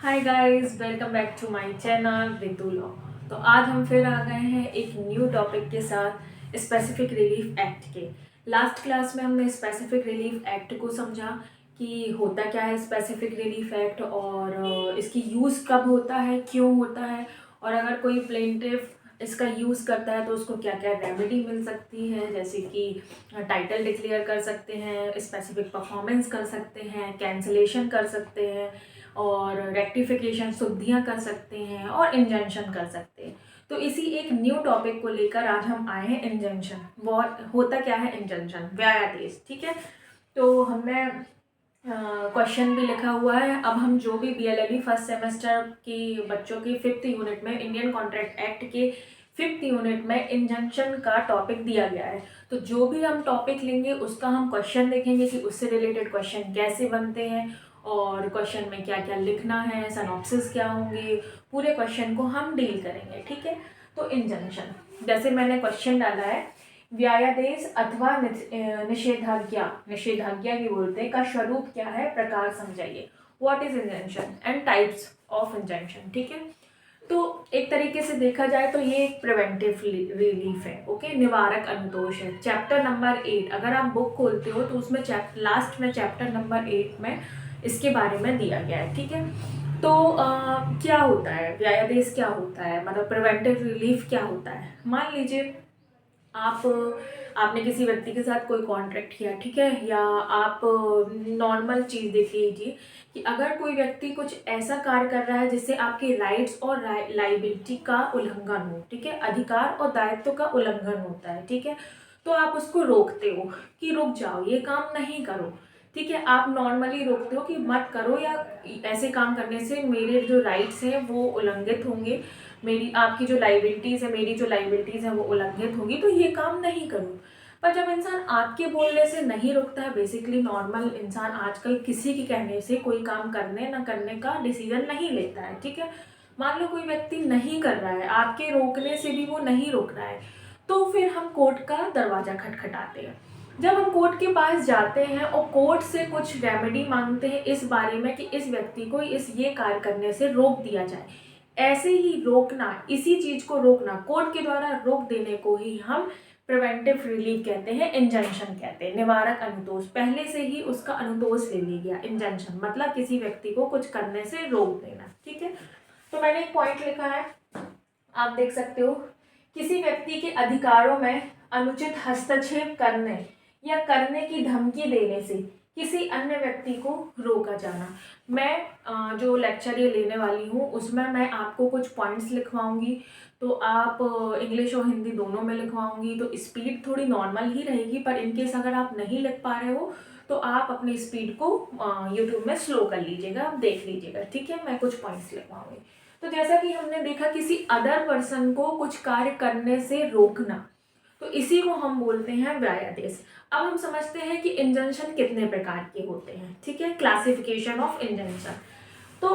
Hi guys, welcome back to my channel Ritu law. तो आज हम फिर आ गए हैं एक न्यू टॉपिक के साथ, स्पेसिफिक रिलीफ एक्ट के। लास्ट क्लास में हमने स्पेसिफिक रिलीफ एक्ट को समझा कि होता क्या है स्पेसिफिक रिलीफ एक्ट, और इसकी यूज़ कब होता है, क्यों होता है, और अगर कोई प्लेंटिफ इसका यूज़ करता है तो उसको क्या क्या रेमेडी मिल सकती है, जैसे कि टाइटल डिक्लेयर कर सकते हैं, स्पेसिफिक परफॉर्मेंस कर सकते हैं, कैंसलेशन कर सकते हैं, और रेक्टिफिकेशन शुद्धियाँ कर सकते हैं, और इंजंक्शन कर सकते हैं। तो इसी एक न्यू टॉपिक को लेकर आज हम आए हैं, इंजंक्शन। बहुत होता क्या है इंजंक्शन, व्यायादेश। ठीक है, तो हमने क्वेश्चन भी लिखा हुआ है। अब हम जो भी बीएलएलबी फर्स्ट सेमेस्टर की बच्चों की 5th यूनिट में इंडियन कॉन्ट्रैक्ट एक्ट के 5th यूनिट में इंजंक्शन का टॉपिक दिया गया है, तो जो भी हम टॉपिक लेंगे उसका हम क्वेश्चन देखेंगे कि उससे रिलेटेड क्वेश्चन कैसे बनते हैं, और क्वेश्चन में क्या क्या लिखना है, सनॉप्सिस क्या होंगे, पूरे क्वेश्चन को हम डील करेंगे। ठीक है, तो इंजंक्शन, जैसे मैंने क्वेश्चन डाला है, व्यायादेश अथवा निषेधाज्ञा, निषेधाज्ञा भी बोलते हैं, का स्वरूप क्या है, प्रकार समझाइए। What is injunction and types of injunction. ठीक है, तो एक तरीके से देखा जाए तो ये एक प्रिवेंटिव रिलीफ है। ओके, निवारक अनुतोष है। चैप्टर नंबर 8 अगर आप बुक खोलते हो तो उसमें लास्ट में चैप्टर नंबर 8 में इसके बारे में दिया गया है। ठीक है, तो क्या होता है व्यायादेश, क्या होता है, मतलब प्रिवेंटिव रिलीफ क्या होता है। मान लीजिए आप आपने किसी व्यक्ति के साथ कोई कॉन्ट्रैक्ट किया, ठीक है, या आप नॉर्मल चीज़ देख लीजिए कि अगर कोई व्यक्ति कुछ ऐसा कार्य कर रहा है जिससे आपके राइट्स और लाइबिलिटी का उल्लंघन हो, ठीक है, अधिकार और दायित्व का उल्लंघन होता है, ठीक है, तो आप उसको रोकते हो कि रुक जाओ, ये काम नहीं करो। ठीक है, आप नॉर्मली रोकते हो कि मत करो, या ऐसे काम करने से मेरे जो राइट्स हैं वो उल्लंघित होंगे, मेरी आपकी जो लाइबिलिटीज़ है, मेरी जो लाइबिलिटीज़ है वो उल्लंघित होगी, तो ये काम नहीं करूँ। पर जब इंसान आपके बोलने से नहीं रुकता है, बेसिकली नॉर्मल इंसान आजकल किसी के कहने से कोई काम करने ना करने का डिसीजन नहीं लेता है। ठीक है, मान लो कोई व्यक्ति नहीं कर रहा है, आपके रोकने से भी वो नहीं रोक रहा है, तो फिर हम कोर्ट का दरवाज़ा खटखटाते हैं। जब हम कोर्ट के पास जाते हैं और कोर्ट से कुछ रेमेडी मांगते हैं इस बारे में कि इस व्यक्ति को ये कार्य करने से रोक दिया जाए, ऐसे ही रोकना, इसी चीज को रोकना, कोर्ट के द्वारा रोक देने को ही हम प्रिवेंटिव रिलीफ कहते हैं, इंजंक्शन कहते हैं, निवारक अनुतोष। पहले से ही उसका अनुतोष ले लिया गया। इंजंक्शन मतलब किसी व्यक्ति को कुछ करने से रोक देना। ठीक है, तो मैंने एक पॉइंट लिखा है, आप देख सकते हो, किसी व्यक्ति के अधिकारों में अनुचित हस्तक्षेप करने या करने की धमकी देने से किसी अन्य व्यक्ति को रोका जाना। मैं जो लेक्चर ये लेने वाली हूँ उसमें मैं आपको कुछ पॉइंट्स लिखवाऊंगी, तो आप इंग्लिश और हिंदी दोनों में लिखवाऊंगी, तो स्पीड थोड़ी नॉर्मल ही रहेगी, पर इनकेस अगर आप नहीं लिख पा रहे हो तो आप अपनी स्पीड को यूट्यूब में स्लो कर लीजिएगा, आप देख लीजिएगा। ठीक है, मैं कुछ पॉइंट्स लिखवाऊंगी। तो जैसा कि हमने देखा, किसी अदर पर्सन को कुछ कार्य करने से रोकना, तो इसी को हम बोलते हैं व्यायादेश। अब हम समझते हैं कि इंजंक्शन कितने प्रकार के होते हैं। ठीक है, क्लासिफिकेशन ऑफ इंजंक्शन। तो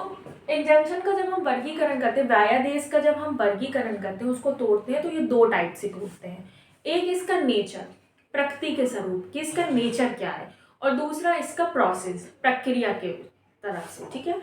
इंजंक्शन का जब हम वर्गीकरण करते हैं, व्यायादेश का जब हम वर्गीकरण करते हैं, उसको तोड़ते हैं, तो ये दो टाइप से टूटते हैं। एक इसका नेचर, प्रकृति के स्वरूप कि इसका नेचर क्या है, और दूसरा इसका प्रोसेस, प्रक्रिया के तरफ से। ठीक है,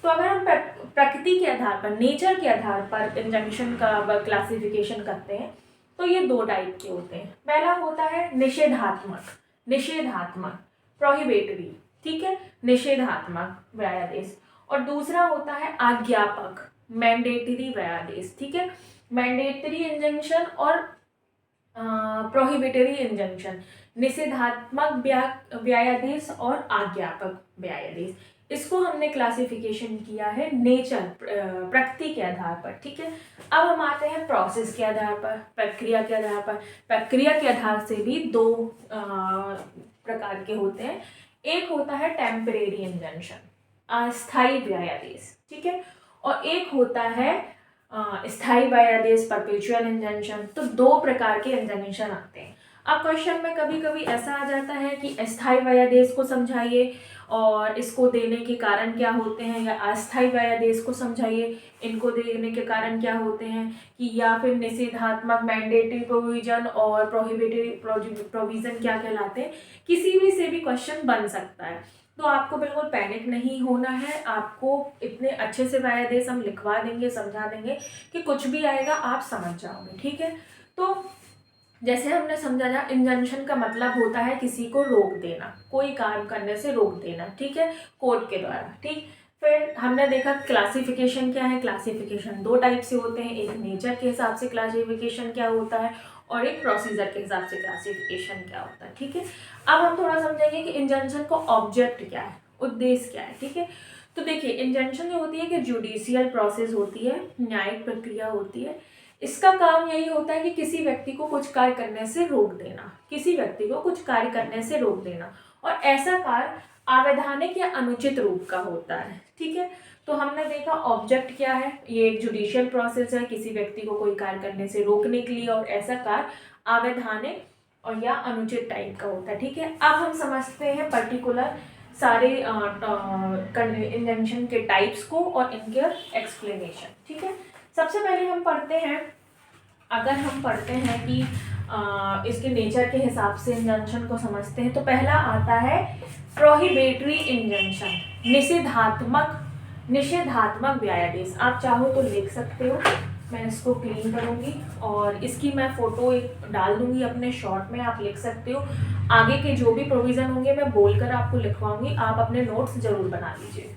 तो अगर हम प्रकृति के आधार पर, नेचर के आधार पर इंजंक्शन का क्लासिफिकेशन करते हैं, तो ये दो टाइप के होते हैं। पहला होता है निषेधात्मक, निषेधात्मक प्रोहिबिटरी, ठीक है, निषेधात्मक व्यायादेश, और दूसरा होता है आज्ञापक, मैंडेटरी व्यायादेश। ठीक है, मैंडेटरी इंजंक्शन और प्रोहिबिटरी इंजंक्शन, निषेधात्मक व्यायादेश और आज्ञापक व्यायादेश, इसको हमने क्लासिफिकेशन किया है नेचर, प्रकृति के आधार पर। ठीक है, अब हम आते हैं प्रोसेस के आधार पर, प्रक्रिया के आधार पर। प्रक्रिया के आधार से भी दो प्रकार के होते हैं। एक होता है टेम्परेरी इंजंक्शन, अस्थायी व्यायादेश, ठीक है, और एक होता है स्थायी व्यायादेश, परपेचुअल इंजंक्शन। तो दो प्रकार के इंजंक्शन आते हैं। अब क्वेश्चन में कभी कभी ऐसा आ जाता है कि अस्थायी व्यायादेश को समझाइए और इसको देने के कारण क्या होते हैं, या अस्थायी व्यायादेश को समझाइए, इनको देने के कारण क्या होते हैं, कि या फिर निषेधात्मक, मैंडेटरी प्रोविजन और प्रोहिबिटरी प्रोविजन क्या कहलाते हैं। किसी भी से भी क्वेश्चन बन सकता है। तो आपको बिल्कुल पैनिक नहीं होना है। आपको इतने अच्छे से व्यायादेश हम लिखवा देंगे, समझा देंगे कि कुछ भी आएगा आप समझ जाओगे, ठीक है। तो जैसे हमने समझा, इंजंक्शन का मतलब होता है किसी को रोक देना, कोई काम करने से रोक देना, ठीक है, कोर्ट के द्वारा, ठीक। फिर हमने देखा क्लासिफिकेशन क्या है। क्लासिफिकेशन दो टाइप से होते हैं, एक नेचर के हिसाब से क्लासिफिकेशन क्या होता है और एक प्रोसीजर के हिसाब से क्लासिफिकेशन क्या होता है, ठीक है। अब हम थोड़ा समझेंगे कि इंजंक्शन का ऑब्जेक्ट क्या है, उद्देश्य क्या है, ठीक है। तो देखिए, इंजंक्शन जो होती है कि जुडिशियल प्रोसेस होती है, न्यायिक प्रक्रिया होती है। इसका काम यही होता है कि किसी व्यक्ति को कुछ कार्य करने से रोक देना, किसी व्यक्ति को कुछ कार्य करने से रोक देना, और ऐसा कार्य अवैधानिक या अनुचित रूप का होता है, ठीक है। तो हमने देखा ऑब्जेक्ट क्या है, ये एक जुडिशियल प्रोसेस है, किसी व्यक्ति को कोई कार्य करने से रोकने के लिए, और ऐसा कार्य अवैधानिक और या अनुचित टाइप का होता है, ठीक है। अब हम समझते हैं पर्टिकुलर सारे इंजंक्शन के टाइप्स को और इनके एक्सप्लेनेशन, ठीक है। सबसे पहले हम पढ़ते हैं, अगर हम पढ़ते हैं कि इसके नेचर के हिसाब से इंजंक्शन को समझते हैं, तो पहला आता है प्रोहिबिटरी इंजंक्शन, निषेधात्मक व्यायादेश। आप चाहो तो लिख सकते हो, मैं इसको क्लीन करूंगी और इसकी मैं फोटो डाल दूंगी अपने शॉर्ट में, आप लिख सकते हो। आगे के जो भी प्रोविजन होंगे मैं बोलकर आपको लिखवाऊंगी, आप अपने नोट्स जरूर बना लीजिए।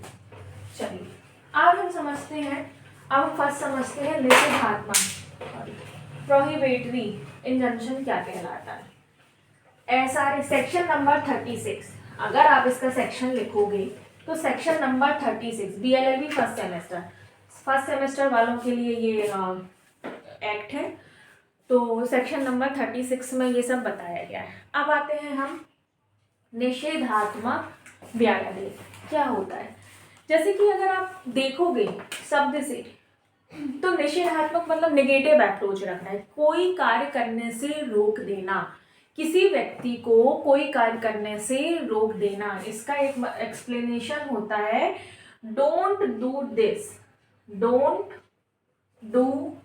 चलिए, अब हम समझते हैं, अब फर्स्ट समझते हैं निषेधात्मक, प्रोहिबिटरी इंजंक्शन क्या कहलाता है। ऐसा सेक्शन नंबर 36, अगर आप इसका सेक्शन लिखोगे तो section number 36 BLLB first semester वालों के लिए ये एक्ट है। तो सेक्शन नंबर 36 में ये सब बताया गया है। अब आते हैं हम निषेधात्मक व्यायादेश क्या होता है। जैसे कि अगर आप देखोगे शब्द से, तो निषेधात्मक मतलब नेगेटिव अप्रोच रखना है, कोई कार्य करने से रोक देना, किसी व्यक्ति को कोई कार्य करने से रोक देना। इसका एक एक्सप्लेनेशन होता है, don't do this, don't do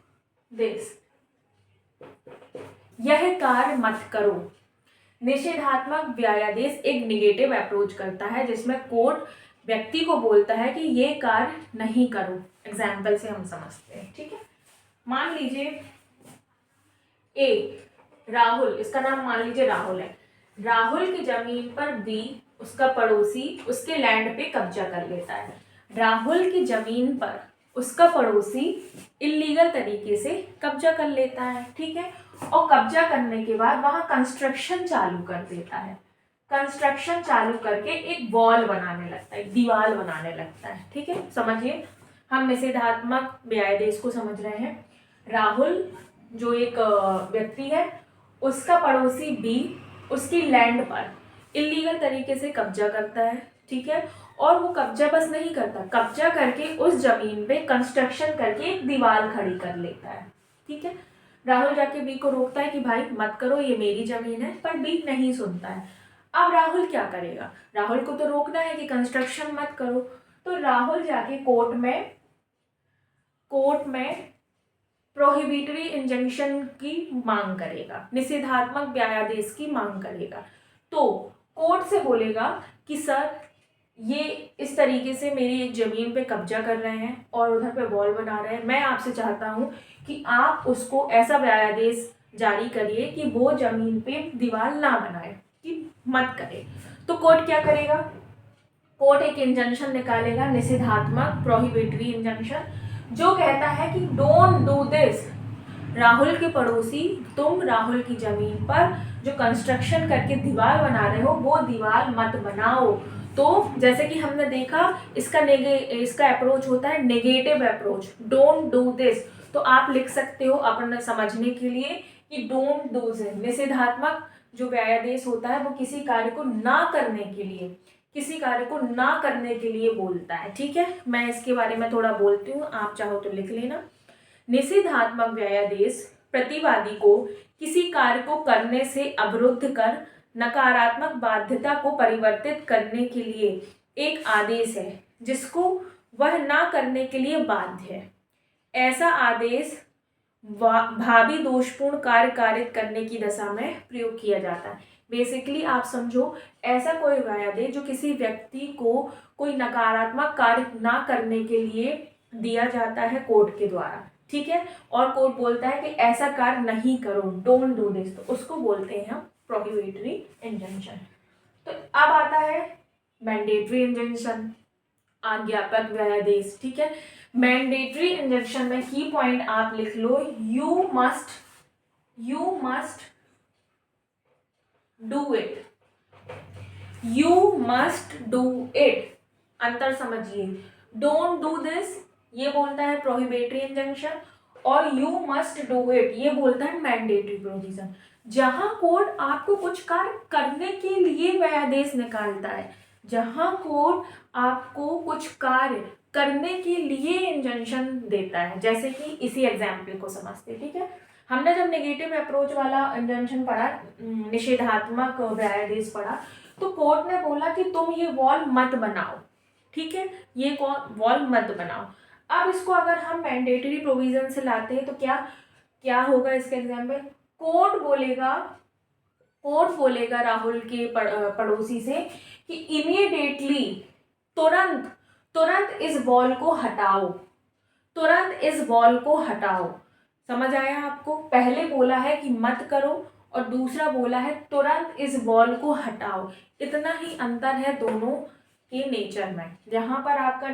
this, यह कार्य मत करो। निषेधात्मक व्यायादेश एक नेगेटिव अप्रोच करता है, जिसमें कोर्ट व्यक्ति को बोलता है कि ये कार्य नहीं करो। एग्जाम्पल से हम समझते हैं, ठीक है। मान लीजिए ए राहुल, इसका नाम मान लीजिए राहुल है, राहुल की जमीन पर बी उसका पड़ोसी उसके लैंड पे कब्जा कर लेता है। राहुल की जमीन पर उसका पड़ोसी इलीगल तरीके से कब्जा कर लेता है, ठीक है। और कब्जा करने के बाद वहां कंस्ट्रक्शन चालू कर देता है, कंस्ट्रक्शन चालू करके एक वॉल बनाने लगता है, एक दीवार बनाने लगता है, ठीक है। समझिए, हम निषेधात्मक व्यायादेश को समझ रहे हैं। राहुल जो एक व्यक्ति है, उसका पड़ोसी बी उसकी लैंड पर इलीगल तरीके से कब्जा करता है, ठीक है। और वो कब्जा बस नहीं करता, कब्जा करके उस जमीन पे कंस्ट्रक्शन करके एक दीवार खड़ी कर लेता है, ठीक है। राहुल जाके बी को रोकता है कि भाई मत करो, ये मेरी जमीन है, पर बी नहीं सुनता है। अब राहुल क्या करेगा, राहुल को तो रोकना है कि कंस्ट्रक्शन मत करो, तो राहुल जाके कोर्ट में प्रोहिबिटरी इंजंक्शन की मांग करेगा, निषेधात्मक व्यायादेश की मांग करेगा। तो कोर्ट से बोलेगा कि सर ये इस तरीके से मेरी एक ज़मीन पे कब्जा कर रहे हैं और उधर पे वॉल बना रहे हैं, मैं आपसे चाहता हूँ कि आप उसको ऐसा व्यायादेश जारी करिए कि वो ज़मीन पे दीवार ना बनाए, कि मत करे। तो कोर्ट क्या करेगा, कोर्ट एक इंजंक्शन निकालेगा, निषेधात्मक प्रोहिबिटरी इंजंक्शन, जो कहता है कि डोंट डू दिस, राहुल के पड़ोसी तुम राहुल की जमीन पर जो कंस्ट्रक्शन करके दीवार बना रहे हो वो दीवार मत बनाओ। तो जैसे कि हमने देखा, इसका अप्रोच होता है negative approach, don't do this. तो आप लिख सकते हो अपने समझने के लिए कि डोंट डू दिस, निषेधात्मक जो व्यायादेश होता है वो किसी कार्य को ना करने के लिए, किसी कार्य को ना करने के लिए बोलता है, ठीक है। मैं इसके बारे में थोड़ा बोलती हूँ, आप चाहो तो लिख लेना। निषेधात्मक व्यायादेश प्रतिवादी को किसी कार्य को करने से अवरुद्ध कर नकारात्मक बाध्यता को परिवर्तित करने के लिए एक आदेश है जिसको वह ना करने के लिए बाध्य है। ऐसा आदेश भावी दोषपूर्ण कार्य कारित करने की दशा में प्रयोग किया जाता है। बेसिकली आप समझो ऐसा कोई व्यायादेश जो किसी व्यक्ति को कोई नकारात्मक कार्य ना करने के लिए दिया जाता है कोर्ट के द्वारा, ठीक है, और कोर्ट बोलता है कि ऐसा कार्य नहीं करो, डोंट डू दिस, तो उसको बोलते हैं हम प्रोहिबिटरी इंजंक्शन। तो अब आता है मैंडेटरी इंजंक्शन, आज्ञापक व्यायादेश, ठीक है। मैंडेटरी इंजंक्शन में की पॉइंट आप लिख लो, you must do it, you must do it. अंतर समझिए, डोंट डू दिस ये बोलता है प्रोहिबिटरी इंजंक्शन, और यू मस्ट डू इट ये बोलता है मैंडेटरी प्रोविजन। जहां कोर्ट आपको कुछ कार्य करने के लिए व्यायादेश निकालता है, जहां कोर्ट आपको कुछ कार्य करने के लिए इंजंक्शन देता है, जैसे कि इसी एग्जाम्पल को समझते, ठीक है। हमने जब नेगेटिव अप्रोच वाला इंजंक्शन पढ़ा, निषेधात्मक व्यायादेश पढ़ा, तो कोर्ट ने बोला कि तुम ये वॉल मत बनाओ, ठीक है, ये वॉल मत बनाओ। अब इसको अगर हम मैंडेटरी प्रोविजन से लाते हैं तो क्या क्या होगा इसका एग्जाम्पल, कोर्ट बोलेगा राहुल के पड़ोसी से कि इमीडिएटली, तुरंत इस वॉल को हटाओ, तुरंत इस वॉल को हटाओ। समझ आया आपको, पहले बोला है कि मत करो और दूसरा बोला है तुरंत इस वॉल को हटाओ। इतना ही अंतर है दोनों के नेचर में, जहाँ पर आपका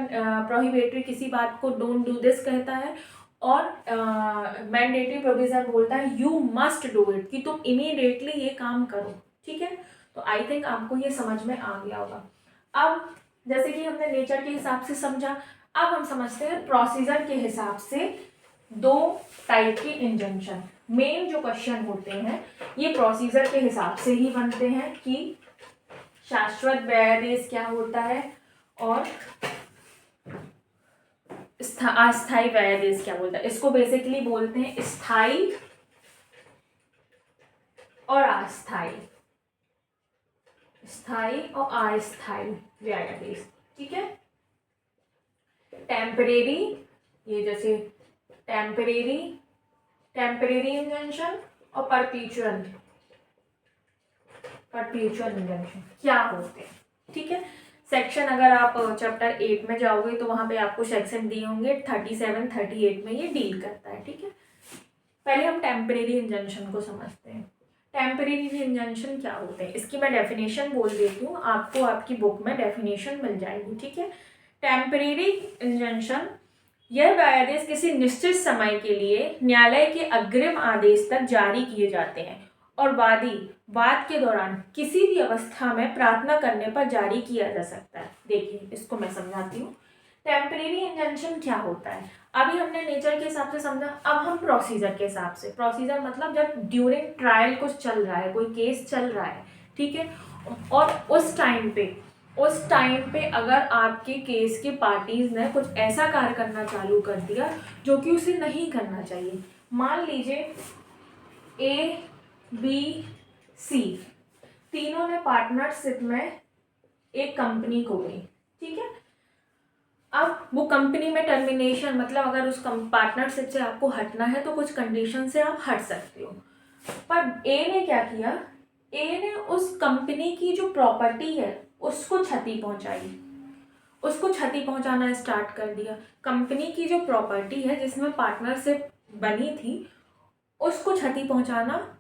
प्रोहिबिटरी किसी बात को डोंट डू दिस कहता है और मैंडेटरी प्रोविजन बोलता है यू मस्ट डू इट, कि तुम इमीडिएटली ये काम करो, ठीक है। तो आई थिंक आपको ये समझ में आ गया होगा। अब जैसे कि हमने नेचर के हिसाब से समझा, अब हम समझते हैं प्रोसीजर के हिसाब से दो टाइप के इंजंक्शन। मेन जो क्वेश्चन होते हैं ये प्रोसीजर के हिसाब से ही बनते हैं कि शाश्वत व्यायादेश क्या होता है और अस्थायी व्यायादेश क्या बोलता है। इसको बेसिकली बोलते हैं स्थायी और अस्थायी, स्थायी और अस्थायी व्यायादेश, ठीक है। टेम्परेरी, ये जैसे टेम्परेरी इंजंक्शन और परपेचुअल इंजंक्शन क्या होते हैं, ठीक है। सेक्शन अगर आप चैप्टर 8 में जाओगे तो वहां पे आपको सेक्शन दिए होंगे 37, 38 में ये डील करता है, ठीक है। पहले हम टेम्परेरी इंजंक्शन को समझते हैं। टेम्परेरी इंजंक्शन क्या होते हैं, इसकी मैं डेफिनेशन बोल देती हूँ, आपको आपकी बुक में डेफिनेशन मिल जाएगी, ठीक है। टेम्परेरी इंजंक्शन, यह व्यायादेश किसी निश्चित समय के लिए न्यायालय के अग्रिम आदेश तक जारी किए जाते हैं और वाद के दौरान किसी भी अवस्था में प्रार्थना करने पर जारी किया जा सकता है। देखिए इसको मैं समझाती हूँ, टेम्परेरी इंजंक्शन क्या होता है। अभी हमने नेचर के हिसाब से समझा, अब हम प्रोसीजर के हिसाब से, प्रोसीजर मतलब जब ड्यूरिंग ट्रायल कुछ चल रहा है, कोई केस चल रहा है, ठीक है, और उस टाइम पे अगर आपके केस के पार्टीज ने कुछ ऐसा कार्य करना चालू कर दिया जो कि उसे नहीं करना चाहिए। मान लीजिए ए बी सी तीनों ने पार्टनरशिप में एक कंपनी खोली, ठीक है। अब वो कंपनी में टर्मिनेशन, मतलब अगर उस पार्टनरशिप से आपको हटना है तो कुछ कंडीशन से आप हट सकते हो। पर ए ने क्या किया, ए ने उस कंपनी की जो प्रॉपर्टी है उसको क्षति पहुंचाई, उसको क्षति पहुंचाना स्टार्ट कर दिया। कंपनी की जो प्रॉपर्टी है जिसमें पार्टनरशिप बनी थी उसको क्षति पहुंचाना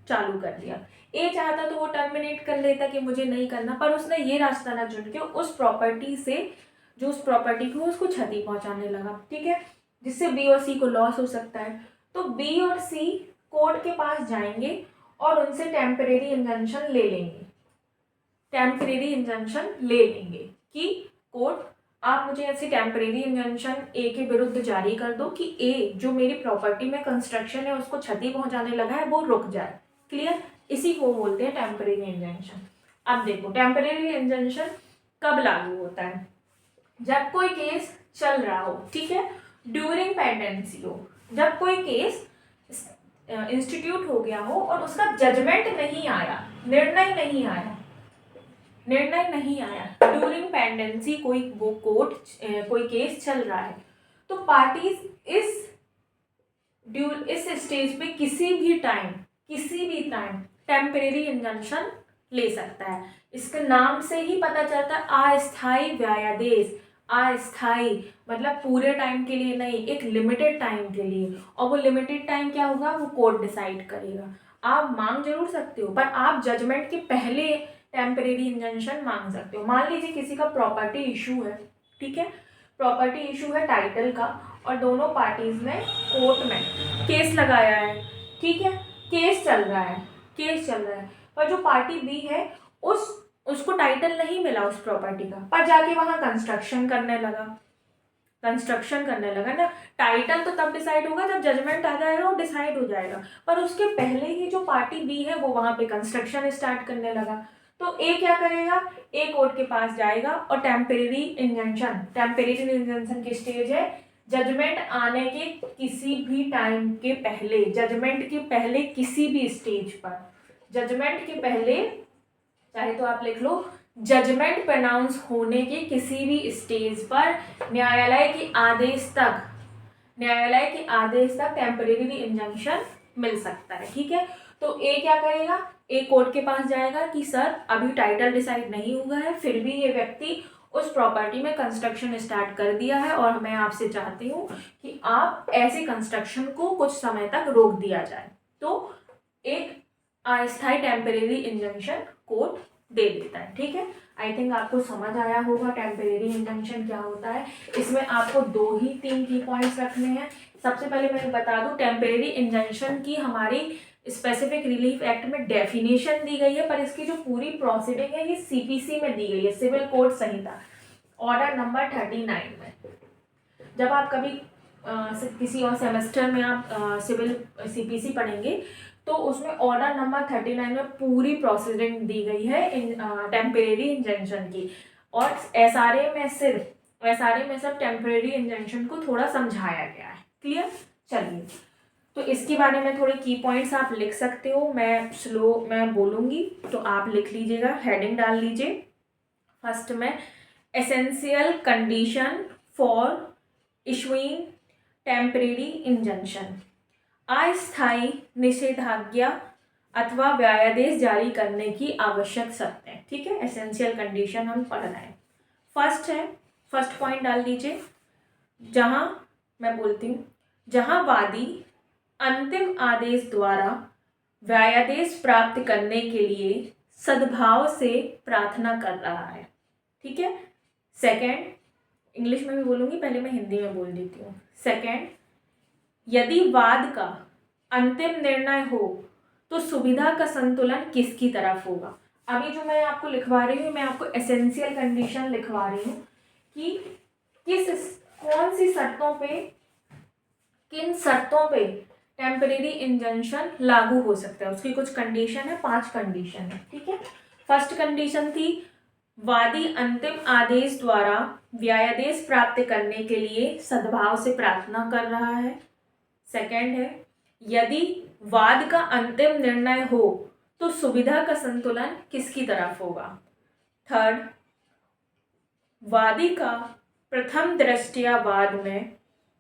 चालू कर दिया। ए चाहता तो वो टर्मिनेट कर लेता कि मुझे नहीं करना, पर उसने ये रास्ता ना चुन के उस प्रॉपर्टी से, जो उस प्रॉपर्टी को उसको क्षति पहुंचाने लगा, ठीक है, जिससे बी और सी को लॉस हो सकता है। तो बी और सी कोर्ट के पास जाएंगे और उनसे टेम्परेरी इंजंक्शन ले लेंगे कि कोर्ट आप मुझे ऐसी टेम्परेरी इंजंक्शन ए के विरुद्ध जारी कर दो कि ए जो मेरी प्रॉपर्टी में कंस्ट्रक्शन है उसको क्षति पहुंचाने लगा है वो रुक जाए। क्लियर, इसी को बोलते हैं टेम्परेरी इंजंक्शन। अब देखो टेम्परेरी इंजंक्शन कब लागू होता है, जब कोई केस चल रहा हो, ठीक है, ड्यूरिंग पेंडेंसी हो, जब कोई केस इंस्टीट्यूट हो गया हो और उसका जजमेंट नहीं आया, निर्णय नहीं आया, ड्यूरिंग पेंडेंसी कोई कोई केस चल रहा है, तो पार्टीज इस स्टेज पे किसी भी टाइम टेम्परेरी इंजंक्शन ले सकता है। इसके नाम से ही पता चलता है अस्थायी व्यायादेश। अस्थायी मतलब पूरे टाइम के लिए नहीं, एक लिमिटेड टाइम के लिए। और वो लिमिटेड टाइम क्या होगा, वो कोर्ट डिसाइड करेगा। आप मांग जरूर सकते हो, पर आप जजमेंट के पहले टेम्परेरी इंजंक्शन मांग सकते हो। मान लीजिए किसी का प्रॉपर्टी इशू है, ठीक है, प्रॉपर्टी इशू है टाइटल का, और दोनों पार्टीज ने कोर्ट में केस लगाया है, ठीक है, केस चल रहा है, केस चल रहा है, पर जो पार्टी बी है उसको टाइटल नहीं मिला उस प्रॉपर्टी का, पर जाके वहां कंस्ट्रक्शन करने लगा, कंस्ट्रक्शन करने लगा ना। टाइटल तो तब डिसाइड होगा जब जजमेंट आ जाएगा, वो डिसाइड हो जाएगा, पर उसके पहले ही जो पार्टी बी है वो वहां पे कंस्ट्रक्शन स्टार्ट करने लगा। तो ए क्या करेगा, ए कोर्ट के पास जाएगा और टेम्परेरी इंजंक्शन की स्टेज है जजमेंट आने के किसी भी टाइम के पहले, जजमेंट के पहले किसी भी स्टेज पर, जजमेंट के पहले, चाहे तो आप लिख लो जजमेंट प्रनाउंस होने के किसी भी स्टेज पर न्यायालय के आदेश तक, न्यायालय के आदेश तक टेम्परेरी इंजंक्शन मिल सकता है, ठीक है। तो ए क्या करेगा, ए कोर्ट के पास जाएगा कि सर अभी टाइटल डिसाइड नहीं हुआ है, फिर भी ये व्यक्ति उस प्रॉपर्टी में कंस्ट्रक्शन स्टार्ट कर दिया है और मैं आपसे चाहती हूँ कि आप ऐसे कंस्ट्रक्शन को कुछ समय तक रोक दिया जाए। तो एक अस्थायी टेम्परेरी इंजंक्शन कोर्ट दे देता है, ठीक है। आई थिंक आपको समझ आया होगा टेम्परेरी इंजंक्शन क्या होता है। इसमें आपको 3 की पॉइंट्स रखने हैं। सबसे पहले मैं बता दूं टेम्परेरी इंजंक्शन की हमारी स्पेसिफिक रिलीफ एक्ट में डेफिनेशन दी गई है, पर इसकी जो पूरी प्रोसीडिंग है ये सीपीसी में दी गई है, सिविल कोड संहिता ऑर्डर नंबर 39 में। जब आप कभी किसी और सेमेस्टर में आप सिविल सीपीसी पढ़ेंगे तो उसमें ऑर्डर नंबर 39 में पूरी प्रोसीडिंग दी गई है टेम्परेरी इंजंक्शन की, और एसआरए में सिर्फ टेम्परेरी इंजंक्शन को थोड़ा समझाया गया है। क्लियर, चलिए तो इसके बारे में थोड़े की पॉइंट्स आप लिख सकते हो, मैं बोलूँगी तो आप लिख लीजिएगा, हेडिंग डाल लीजिए। फर्स्ट में essential condition for issuing temporary injunction, अस्थायी निषेधाज्ञा अथवा व्यायादेश जारी करने की आवश्यक शर्तें, ठीक है। एसेंशियल कंडीशन हम पढ़ रहे हैं। फर्स्ट पॉइंट डाल दीजिए, जहां मैं बोलती हूँ जहां वादी अंतिम आदेश द्वारा व्यायादेश प्राप्त करने के लिए सद्भाव से प्रार्थना कर रहा है, ठीक है। सेकंड, इंग्लिश में भी बोलूँगी, पहले मैं हिंदी में बोल देती हूँ। सेकंड, यदि वाद का अंतिम निर्णय हो तो सुविधा का संतुलन किसकी तरफ होगा। अभी जो मैं आपको लिखवा रही हूँ, मैं आपको एसेंशियल कंडीशन लिखवा रही हूँ कि कौन सी शर्तों पे, किन शर्तों पे टेम्परेरी इंजंक्शन लागू हो सकता है। उसकी कुछ कंडीशन है, 5 कंडीशन है, ठीक है। फर्स्ट कंडीशन थी वादी अंतिम आदेश द्वारा व्यायादेश प्राप्त करने के लिए सद्भाव से प्रार्थना कर रहा है। सेकंड है यदि वाद का अंतिम निर्णय हो तो सुविधा का संतुलन किसकी तरफ होगा। थर्ड, वादी का प्रथम दृष्टया वाद में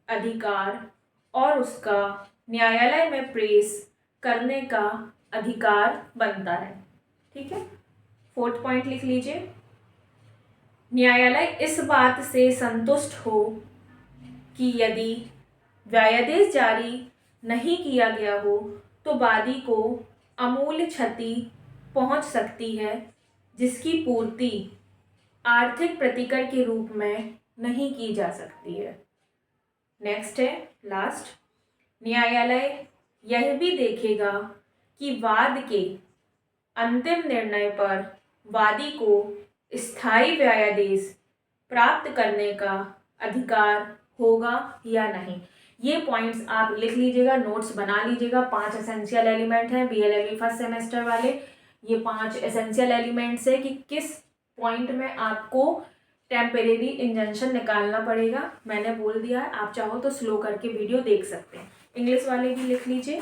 अधिकार और उसका न्यायालय में पेश करने का अधिकार बनता है, ठीक है। फोर्थ पॉइंट लिख लीजिए, न्यायालय इस बात से संतुष्ट हो कि यदि व्यायादेश जारी नहीं किया गया हो तो वादी को अमूल्य क्षति पहुंच सकती है जिसकी पूर्ति आर्थिक प्रतिकर के रूप में नहीं की जा सकती है। नेक्स्ट है लास्ट, न्यायालय यह भी देखेगा कि वाद के अंतिम निर्णय पर वादी को स्थायी व्यायादेश प्राप्त करने का अधिकार होगा या नहीं। ये पॉइंट्स आप लिख लीजिएगा, नोट्स बना लीजिएगा। 5 एसेंशियल एलिमेंट हैं बीएलएलबी फर्स्ट सेमेस्टर वाले। ये 5 एसेंशियल एलिमेंट्स है कि किस पॉइंट में आपको टेम्परेरी इंजंक्शन निकालना पड़ेगा। मैंने बोल दिया है, आप चाहो तो स्लो करके वीडियो देख सकते हैं। इंग्लिश वाले भी लिख लीजिए,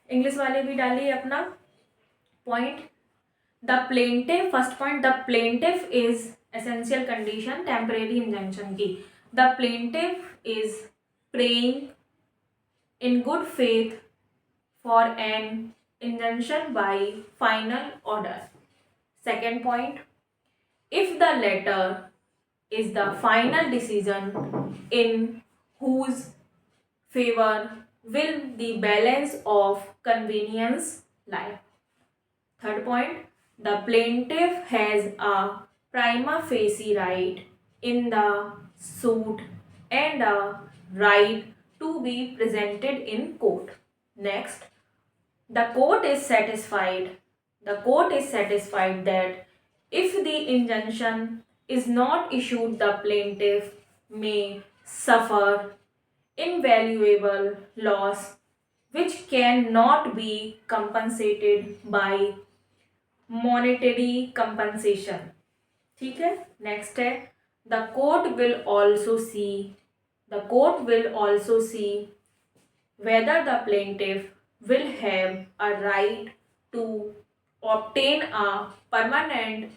इंग्लिश वाले भी डालिए अपना point. The plaintiff, first point, the plaintiff is essential condition temporary injunction की। The plaintiff is praying in good faith for an injunction by final order. Second point, if the letter is the final decision in whose favor will the balance of convenience lie. Third point, the plaintiff has a prima facie right in the suit and a right to be presented in court. Next, the court is satisfied that if the injunction is not issued, the plaintiff may suffer invaluable loss which cannot be compensated by monetary compensation. ठीक है. Next है, the court will also see whether the plaintiff will have a right to obtain a permanent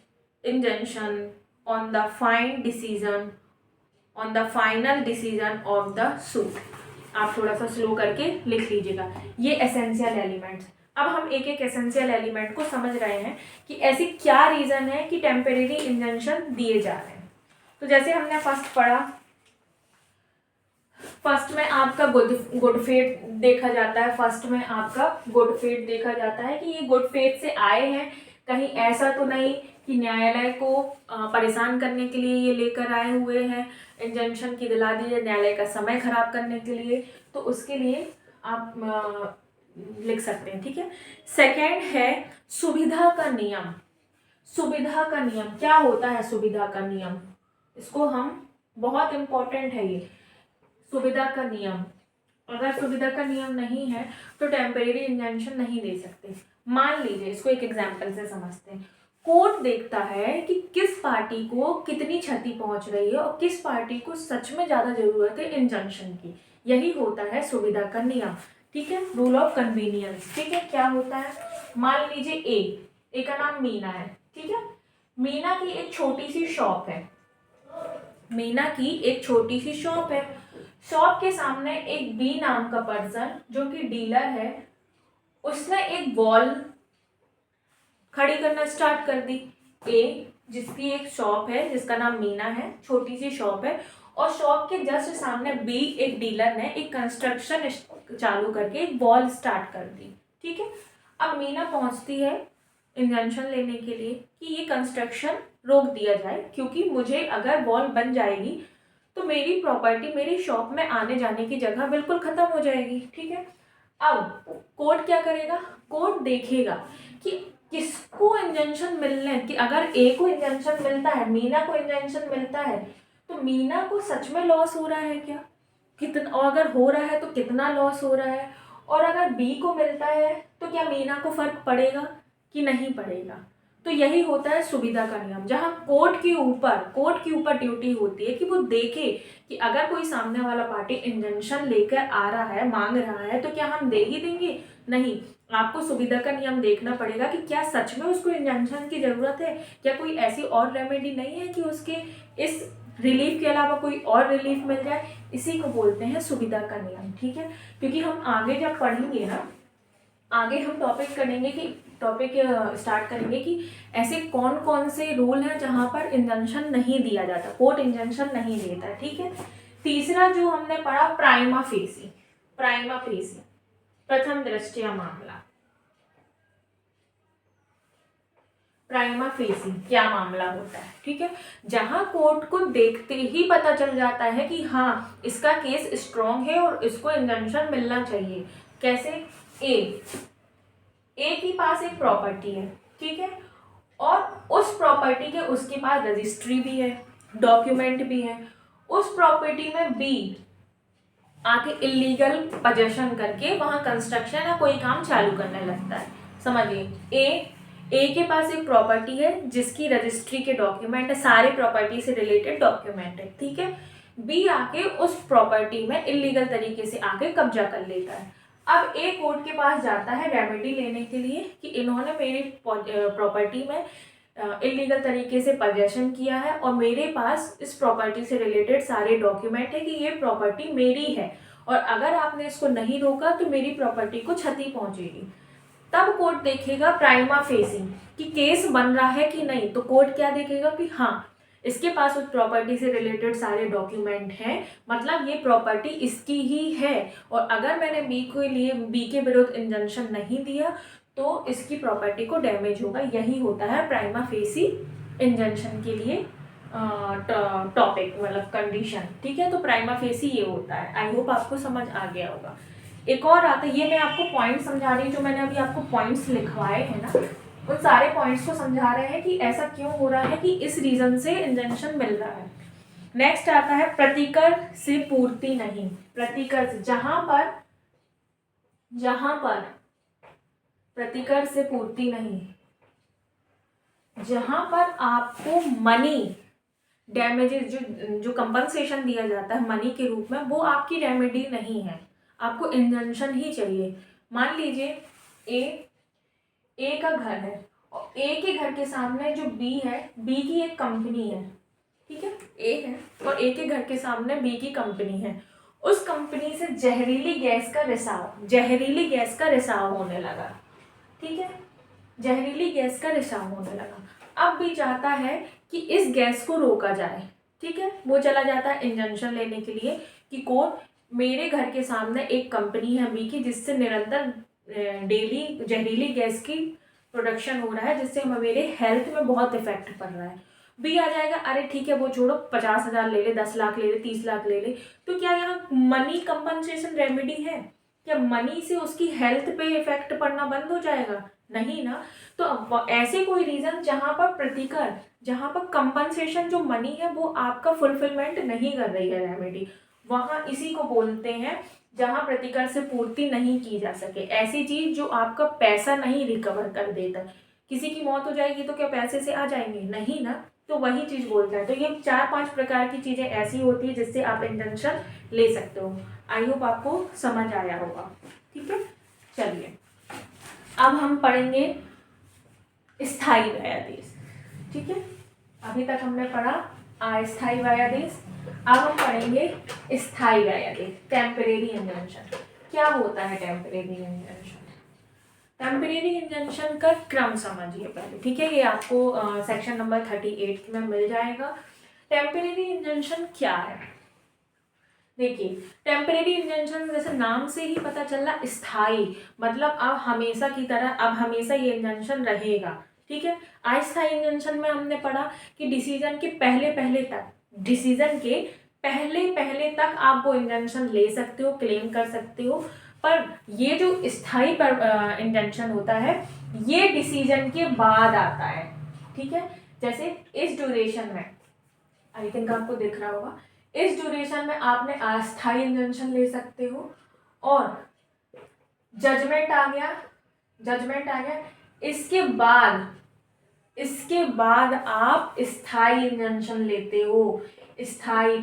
injunction on the final decision of the suit. आप थोड़ा सा slow करके लिख लीजिएगा ये एसेंशियल एलिमेंट्स. अब हम एक एक एसेंशियल एलिमेंट को समझ रहे हैं कि ऐसी क्या रीज़न है कि टेम्परेरी इंजंक्शन दिए जा रहे हैं. तो जैसे हमने फर्स्ट पढ़ा, फर्स्ट में आपका गुड फेथ देखा जाता है कि ये गुड फेथ से आए हैं. कहीं ऐसा तो नहीं कि न्यायालय को परेशान करने के लिए ये लेकर आए हुए हैं, इंजंक्शन की दिला दी है न्यायालय का समय खराब करने के लिए. तो उसके लिए आप लिख सकते हैं. ठीक है. सेकेंड है सुविधा का नियम. क्या होता है सुविधा का नियम? इसको हम, बहुत इम्पोर्टेंट है ये सुविधा का नियम. अगर सुविधा का नियम नहीं है तो टेम्परेरी इंजंक्शन नहीं दे सकते. मान लीजिए, इसको एक एग्जाम्पल से समझते हैं. कोर्ट देखता है कि किस पार्टी को कितनी क्षति पहुंच रही है और किस पार्टी को सच में ज़्यादा ज़रूरत है इंजंक्शन की. यही होता है सुविधा का नियम. ठीक है. Rule of convenience. ठीक है. क्या होता है, मान लीजिए ए का नाम मीना है. ठीक है. मीना की एक छोटी सी शॉप है. शॉप के सामने एक बी नाम का पर्सन जो कि डीलर है, उसने एक वॉल खड़ी करना स्टार्ट कर दी. ए जिसकी एक शॉप है जिसका नाम मीना है, छोटी सी शॉप है, और शॉप के जस्ट सामने बी एक डीलर ने एक कंस्ट्रक्शन चालू करके एक वॉल स्टार्ट कर दी. ठीक है. अब मीना पहुंचती है इंजंक्शन लेने के लिए कि ये कंस्ट्रक्शन रोक दिया जाए, क्योंकि मुझे अगर वॉल बन जाएगी तो मेरी प्रॉपर्टी, मेरी शॉप में आने जाने की जगह बिल्कुल ख़त्म हो जाएगी. ठीक है. अब कोर्ट क्या करेगा, कोर्ट देखेगा कि किसको इंजंक्शन मिलने, कि अगर ए को इंजंक्शन मिलता है, मीना को इंजंक्शन मिलता है, तो मीना को सच में लॉस हो रहा है क्या, कितना, और अगर हो रहा है तो कितना लॉस हो रहा है, और अगर बी को मिलता है तो क्या मीना को फ़र्क पड़ेगा कि नहीं पड़ेगा. तो यही होता है सुविधा का नियम, जहाँ कोर्ट के ऊपर ड्यूटी होती है कि वो देखे कि अगर कोई सामने वाला पार्टी इंजंक्शन लेकर आ रहा है, मांग रहा है, तो क्या हम दे ही देंगे? नहीं. आपको सुविधा का नियम देखना पड़ेगा कि क्या सच में उसको इंजंक्शन की ज़रूरत है, क्या कोई ऐसी और रेमेडी नहीं है कि उसके इस रिलीफ के अलावा कोई और रिलीफ मिल जाए. इसी को बोलते हैं सुविधा का नियम. ठीक है. क्योंकि हम आगे जब पढ़ेंगे ना, आगे हम टॉपिक स्टार्ट करेंगे कि ऐसे कौन कौन से रूल हैं जहाँ पर इंजंक्शन नहीं दिया जाता, कोर्ट इंजंक्शन नहीं देता. ठीक है. तीसरा जो हमने पढ़ा, प्राइमा फेसी, प्रथम दृष्टया मामला. प्राइमा फेसी क्या मामला होता है? ठीक है. जहां कोर्ट को देखते ही पता चल जाता है कि हाँ, इसका केस स्ट्रॉन्ग है और इसको इंजंक्शन मिलना चाहिए. कैसे? ए के पास एक प्रॉपर्टी है. ठीक है. और उस प्रॉपर्टी के उसके पास रजिस्ट्री भी है, डॉक्यूमेंट भी है. उस प्रॉपर्टी में बी आके इलीगल पोजेशन करके वहां कंस्ट्रक्शन या कोई काम चालू करने लगता है. समझिए, ए के पास एक प्रॉपर्टी है जिसकी रजिस्ट्री के डॉक्यूमेंट है, सारे प्रॉपर्टी से रिलेटेड डॉक्यूमेंट है. ठीक है. बी आके उस प्रॉपर्टी में इलीगल तरीके से आके कब्जा कर लेता है. अब ए कोर्ट के पास जाता है रेमेडी लेने के लिए कि इन्होंने मेरी प्रॉपर्टी में इलीगल तरीके से पोजेशन किया है और मेरे पास इस प्रॉपर्टी से रिलेटेड सारे डॉक्यूमेंट है कि ये प्रॉपर्टी मेरी है, और अगर आपने इसको नहीं रोका तो मेरी प्रॉपर्टी को क्षति पहुंचेगी. तब कोर्ट देखेगा प्राइमा फेसी कि केस बन रहा है कि नहीं। तो कोर्ट क्या देखेगा कि हाँ इसके पास उस प्रॉपर्टी से रिलेटेड सारे डॉक्यूमेंट हैं, मतलब ये प्रॉपर्टी इसकी ही है, और अगर मैंने बी के विरुद्ध इंजंक्शन नहीं दिया तो इसकी प्रॉपर्टी को डैमेज होगा। यही होता है प्राइमा फेसी इंजंक्शन के लिए टॉपिक, मतलब कंडीशन। ठीक है, तो प्राइमा फेसी ये होता है। आई होप आपको समझ आ गया होगा। एक और आता है, ये मैं आपको पॉइंट समझा रही हूँ, जो मैंने अभी आपको पॉइंट्स लिखवाए हैं ना, उन सारे पॉइंट्स को समझा रहे हैं कि ऐसा क्यों हो रहा है, कि इस रीजन से इंजंक्शन मिल रहा है। नेक्स्ट आता है प्रतिकर से पूर्ति नहीं। प्रतिकर से, जहां पर प्रतिकर से पूर्ति नहीं, जहां पर आपको मनी डैमेजेस जो कंपनसेशन दिया जाता है मनी के रूप में, वो आपकी रेमेडी नहीं है, आपको इंजंक्शन ही चाहिए। मान लीजिए ए का घर है, और ए के घर के सामने जो बी है, बी की एक कंपनी है। ठीक है, ए है और ए के घर के सामने बी की कंपनी है। उस कंपनी से जहरीली गैस का रिसाव होने लगा। ठीक है, जहरीली गैस का रिसाव होने लगा। अब भी चाहता है कि इस गैस को रोका जाए। ठीक है, वो चला जाता है इंजंक्शन लेने के लिए कि कोर्ट, मेरे घर के सामने एक कंपनी है बी की, जिससे निरंतर डेली जहरीली गैस की प्रोडक्शन हो रहा है, जिससे मेरे हेल्थ में बहुत इफेक्ट पड़ रहा है। बी आ जाएगा, अरे ठीक है वो छोड़ो, 50,000 ले ले, 10 लाख ले ले, 30 लाख ले ले। तो क्या यहाँ मनी कंपनसेशन रेमेडी है? क्या मनी से उसकी हेल्थ पे इफेक्ट पड़ना बंद हो जाएगा? नहीं ना। तो अब ऐसे कोई रीजन जहाँ पर कंपनसेशन जो मनी है वो आपका फुलफिलमेंट नहीं कर रही है रेमेडी, वहां इसी को बोलते हैं जहां प्रतिकर से पूर्ति नहीं की जा सके। ऐसी चीज जो आपका पैसा नहीं रिकवर कर देता। किसी की मौत हो जाएगी तो क्या पैसे से आ जाएंगे? नहीं ना। तो वही चीज बोलता है। तो ये 4-5 प्रकार की चीजें ऐसी होती है जिससे आप इंजंक्शन ले सकते हो। आई होप आपको समझ आया होगा। ठीक है, चलिए अब हम पढ़ेंगे स्थायी व्यायादेश। ठीक है, अभी तक हमने पढ़ा अस्थायी व्यायादेश, अब हम पढ़ेंगे स्थायी व्यायादेश, टेम्परेरी इंजंक्शन। क्या होता है टेम्परेरी इंजंक्शन? टेम्परेरी इंजंक्शन का क्रम समझिए पहले। ठीक है, ये आपको सेक्शन नंबर 38 में मिल जाएगा। टेम्परेरी इंजंक्शन क्या है? देखिए, टेम्परेरी इंजंक्शन जैसे नाम से ही पता चल रहा, स्थायी, मतलब अब हमेशा की तरह अब हमेशा ये इंजंक्शन रहेगा। ठीक है, अस्थायी इंजंक्शन में हमने पढ़ा कि डिसीजन के पहले पहले तक आप वो इंजंक्शन ले सकते हो, क्लेम कर सकते हो। पर ये जो स्थायी इंजंक्शन होता है ये डिसीजन के बाद आता है। ठीक है, जैसे इस ड्यूरेशन में, आई थिंक आपको दिख रहा होगा, इस ड्यूरेशन में आपने अस्थायी इंजंक्शन ले सकते हो, और जजमेंट आ गया, इसके बाद आप स्थायी इंजंक्शन लेते हो, स्थायी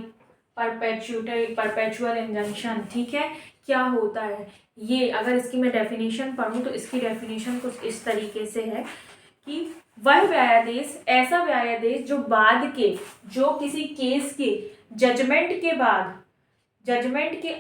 परपेचुअल इंजंक्शन। ठीक है, क्या होता है ये? अगर इसकी मैं डेफिनेशन पढ़ूं तो इसकी डेफिनेशन कुछ इस तरीके से है कि वह व्यायादेश, ऐसा व्यायादेश जो किसी केस के जजमेंट के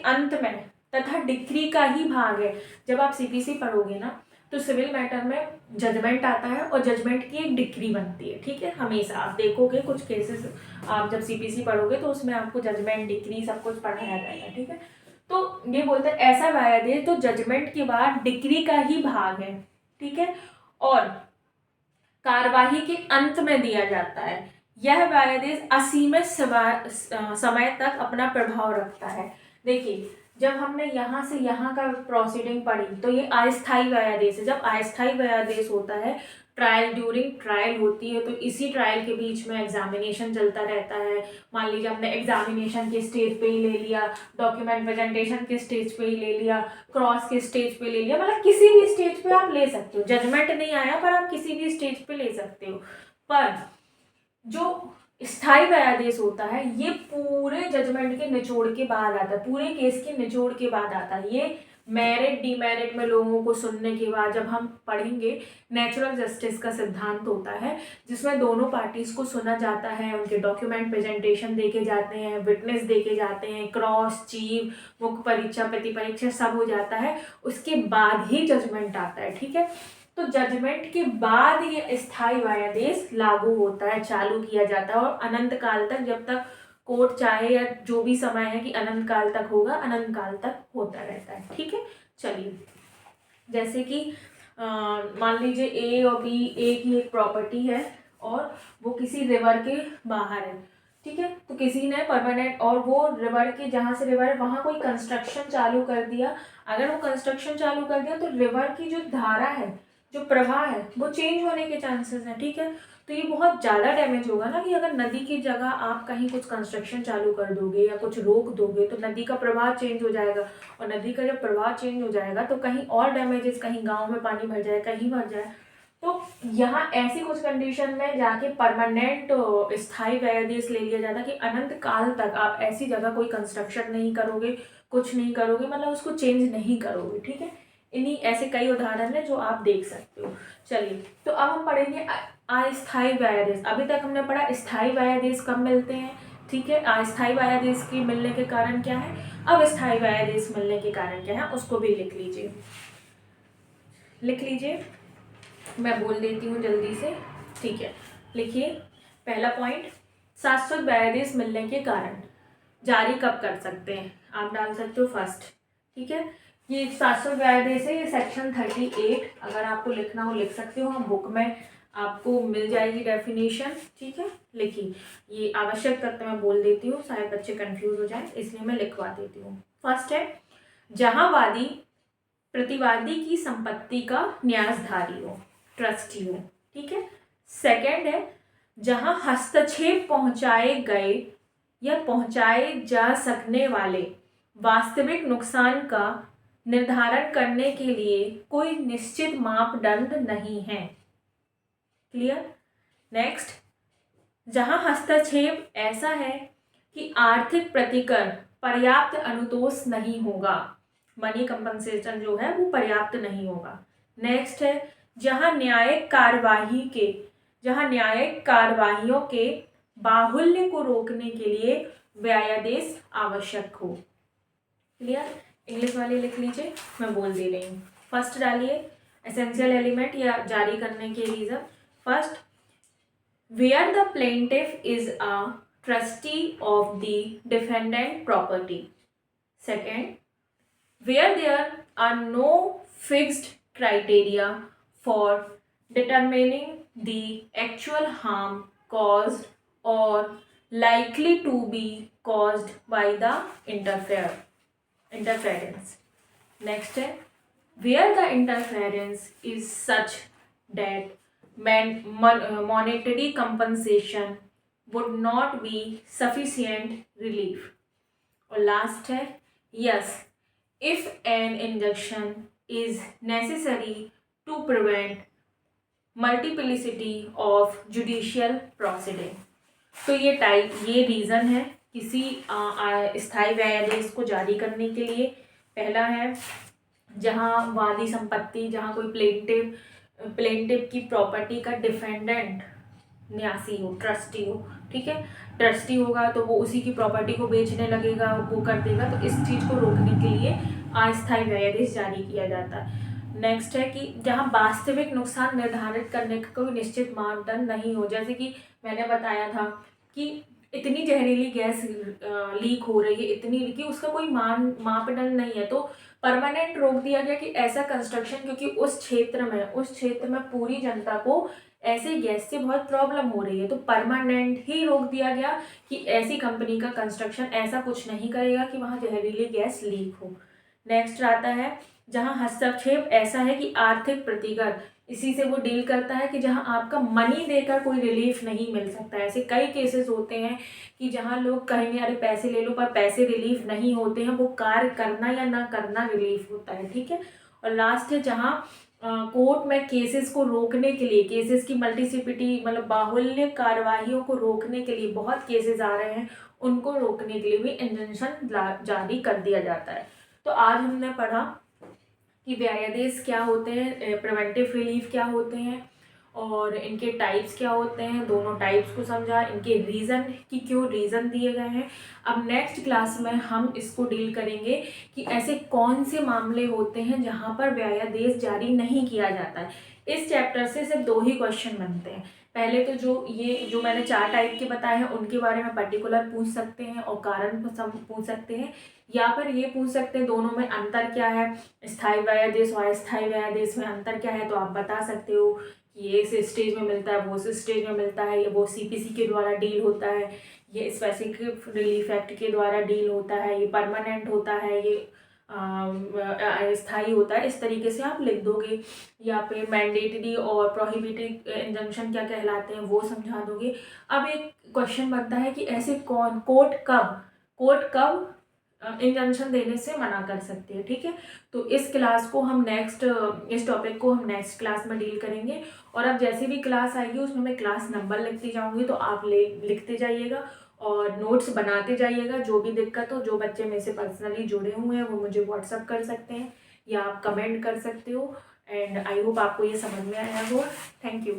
अंत में तथा डिक्री का ही भाग है। जब आप सीपीसी पढ़ोगे ना तो सिविल मैटर में जजमेंट आता है और जजमेंट की एक डिक्री बनती है। ठीक है, हमेशा आप देखोगे कुछ केसेस, आप जब सीपीसी पढ़ोगे तो उसमें आपको जजमेंट, डिक्री सब कुछ पढ़ाया जाएगा। ठीक है, तो ये बोलते हैं ऐसा व्यायादेश तो जजमेंट के बाद डिक्री का ही भाग है। ठीक है, और कार्यवाही के अंत में दिया जाता है। यह व्यायादेश असीमित समय तक अपना प्रभाव रखता है। देखिए, जब हमने यहाँ से यहाँ का प्रोसीडिंग पढ़ी तो ये अस्थायी व्यायादेश है। जब अस्थायी व्यायादेश होता है, ड्यूरिंग ट्रायल होती है, तो इसी ट्रायल के बीच में एग्जामिनेशन चलता रहता है। मान लीजिए हमने एग्जामिनेशन के स्टेज पे ही ले लिया, डॉक्यूमेंट प्रेजेंटेशन के स्टेज पे ही ले लिया, क्रॉस के स्टेज पे ले लिया, मतलब किसी भी स्टेज पे आप ले सकते हो। जजमेंट नहीं आया पर आप किसी भी स्टेज पे ले सकते हो। पर जो स्थायी व्यायादेश होता है ये पूरे जजमेंट के निचोड़ के बाद आता है, पूरे केस के निचोड़ के बाद आता है। ये मेरिट डीमेरिट में लोगों को सुनने के बाद जब हम पढ़ेंगे, नेचुरल जस्टिस का सिद्धांत होता है जिसमें दोनों पार्टीज़ को सुना जाता है, उनके डॉक्यूमेंट प्रेजेंटेशन देखे जाते हैं, विटनेस देखे जाते हैं, क्रॉस चीफ मुख्य परीक्षा प्रति परीक्षा सब हो जाता है, उसके बाद ही जजमेंट आता है। ठीक है, तो जजमेंट के बाद ये स्थायी व्यायादेश लागू होता है, चालू किया जाता है और अनंत काल तक, जब तक कोर्ट चाहे या जो भी समय है कि अनंत काल तक होगा, अनंत काल तक होता रहता है। ठीक है, चलिए जैसे कि मान लीजिए ए और बी, ए की एक प्रॉपर्टी है और वो किसी रिवर के बाहर है। ठीक है, तो किसी ने परमानेंट, और वो रिवर के, जहाँ से रिवर है वहाँ कोई कंस्ट्रक्शन चालू कर दिया। अगर वो कंस्ट्रक्शन चालू कर दिया तो रिवर की जो धारा है, जो प्रवाह है, वो चेंज होने के चांसेस हैं। ठीक है, तो ये बहुत ज़्यादा डैमेज होगा ना, कि अगर नदी की जगह आप कहीं कुछ कंस्ट्रक्शन चालू कर दोगे या कुछ रोक दोगे तो नदी का प्रवाह चेंज हो जाएगा, और नदी का जब प्रवाह चेंज हो जाएगा तो कहीं और डैमेजेस, कहीं गांव में पानी भर जाए, कहीं भर जाए। तो यहाँ ऐसी कुछ कंडीशन में जाके परमानेंट स्थायी व्यायादेश ले लिया जाता है कि अनंत काल तक आप ऐसी जगह कोई कंस्ट्रक्शन नहीं करोगे, कुछ नहीं करोगे, मतलब उसको चेंज नहीं करोगे। ठीक है, इन्हीं ऐसे कई उदाहरण है जो आप देख सकते हो। चलिए, तो अब हम पढ़ेंगे अस्थायी व्यायादेश। अभी तक हमने पढ़ा स्थायी व्यायादेश कब मिलते हैं। ठीक है, अस्थायी व्यायादेश के मिलने के कारण क्या है, अब स्थायी व्यायादेश मिलने के कारण क्या है उसको भी लिख लीजिए, लिख लीजिए, मैं बोल देती हूँ जल्दी से। ठीक है, लिखिए, पहला पॉइंट, शाश्वत व्यायादेश मिलने के कारण जारी कब कर सकते हैं, आप डाल सकते हो फर्स्ट। ठीक है, ये शाश्वत व्यायादेश है, ये सेक्शन 38, अगर आपको लिखना हो लिख सकते हो, हम बुक में आपको मिल जाएगी डेफिनेशन। ठीक है, लिखिए, ये आवश्यक तत्व मैं बोल देती हूँ, शायद बच्चे कंफ्यूज हो जाए, इसलिए मैं लिखवा देती हूँ। फर्स्ट है, जहाँ वादी प्रतिवादी की संपत्ति का न्यासधारी हो, ट्रस्टी हो। ठीक है, सेकंड है, जहां हस्तक्षेप पहुंचाए गए या पहुंचाए जा सकने वाले वास्तविक नुकसान का निर्धारण करने के लिए कोई निश्चित मापदंड नहीं है। क्लियर। नेक्स्ट, जहां हस्तक्षेप ऐसा है कि आर्थिक प्रतिकर पर्याप्त अनुतोष नहीं होगा, मनी कंपनसेशन जो है वो पर्याप्त नहीं होगा। नेक्स्ट है, जहां न्यायिक कार्यवाहियों के बाहुल्य को रोकने के लिए व्यायादेश आवश्यक हो। क्लियर। इंग्लिश वाले लिख लीजिए, मैं बोल दे रही हूँ। फर्स्ट डालिए, एसेंशियल एलिमेंट या जारी करने के reason. First, where the plaintiff is a trustee of the defendant property. Second, where there are no fixed criteria for determining the actual harm caused or likely to be caused by the interference. Next है, where the interference is such that monetary compensation would not be sufficient relief. और last है, yes, if an injunction is necessary to prevent multiplicity of judicial proceeding. तो ये reason है किसी स्थायी व्यायादेश को जारी करने के लिए। पहला है, जहाँ वादी संपत्ति, जहाँ कोई प्लेंटिव की प्रॉपर्टी का डिफेंडेंट न्यासी हो, ट्रस्टी हो। ठीक है, ट्रस्टी होगा तो वो उसी की प्रॉपर्टी को बेचने लगेगा, वो कर देगा, तो इस चीज़ को रोकने के लिए अस्थायी व्यायादेश जारी किया जाता है। नेक्स्ट है कि जहाँ वास्तविक नुकसान निर्धारित करने का कोई निश्चित मापदंड नहीं हो, जैसे कि मैंने बताया था कि इतनी जहरीली गैस लीक हो रही है, इतनी कि उसका कोई मापदंड नहीं है, तो परमानेंट रोक दिया गया कि ऐसा कंस्ट्रक्शन, क्योंकि उस क्षेत्र में पूरी जनता को ऐसे गैस से बहुत प्रॉब्लम हो रही है, तो परमानेंट ही रोक दिया गया कि ऐसी कंपनी का कंस्ट्रक्शन ऐसा कुछ नहीं करेगा कि वहाँ जहरीली गैस लीक हो। नेक्स्ट आता है, जहाँ हस्तक्षेप ऐसा है कि आर्थिक प्रतिकर, इसी से वो डील करता है कि जहाँ आपका मनी देकर कोई रिलीफ नहीं मिल सकता। ऐसे कई केसेस होते हैं कि जहाँ लोग कहेंगे अरे पैसे ले लो, पर पैसे रिलीफ नहीं होते हैं, वो कार्य करना या ना करना रिलीफ होता है। ठीक है, और लास्ट है, जहाँ कोर्ट में केसेस को रोकने के लिए, केसेस की मल्टीसिपिटी मतलब बाहुल्य कार्यवाहियों को रोकने के लिए बहुत केसेस आ रहे हैं, उनको रोकने के लिए भी इंजंक्शन जारी कर दिया जाता है। तो आज हमने पढ़ा कि व्यायादेश क्या होते हैं, प्रिवेंटिव रिलीफ क्या होते हैं और इनके टाइप्स क्या होते हैं, दोनों टाइप्स को समझा, इनके रीज़न कि क्यों रीज़न दिए गए हैं। अब नेक्स्ट क्लास में हम इसको डील करेंगे कि ऐसे कौन से मामले होते हैं जहाँ पर व्यायादेश जारी नहीं किया जाता है। इस चैप्टर से सिर्फ 2 ही क्वेश्चन बनते हैं। पहले तो जो मैंने 4 टाइप के बताए हैं उनके बारे में पर्टिकुलर पूछ सकते हैं और कारण पूछ सकते हैं, या फिर ये पूछ सकते हैं दोनों में अंतर क्या है, स्थायी व्यायादेश और अस्थायी व्यायादेश में अंतर क्या है, तो आप बता सकते हो कि ये इस स्टेज में मिलता है, वो इस स्टेज में मिलता है, ये वो सीपीसी के द्वारा डील होता है, ये स्पेसिफिक रिलीफ एक्ट के द्वारा डील होता है, ये परमानेंट होता है, ये स्थायी होता है। इस तरीके से आप लिख दोगे, या फिर मैंडेटरी और प्रोहिबिटेड इंजंक्शन क्या कहलाते हैं वो समझा दोगे। अब एक क्वेश्चन बनता है कि ऐसे कोर्ट कब इंजंक्शन देने से मना कर सकती है। ठीक है, तो इस टॉपिक को हम नेक्स्ट क्लास में डील करेंगे। और अब जैसे भी क्लास आएगी उसमें मैं क्लास नंबर लिखती जाऊंगी, तो आप लिखते जाइएगा और नोट्स बनाते जाइएगा। जो भी दिक्कत हो, जो बच्चे मेरे से पर्सनली जुड़े हुए हैं वो मुझे व्हाट्सअप कर सकते हैं या आप कमेंट कर सकते हो। एंड आई होप आपको ये समझ में आया हो। Thank you.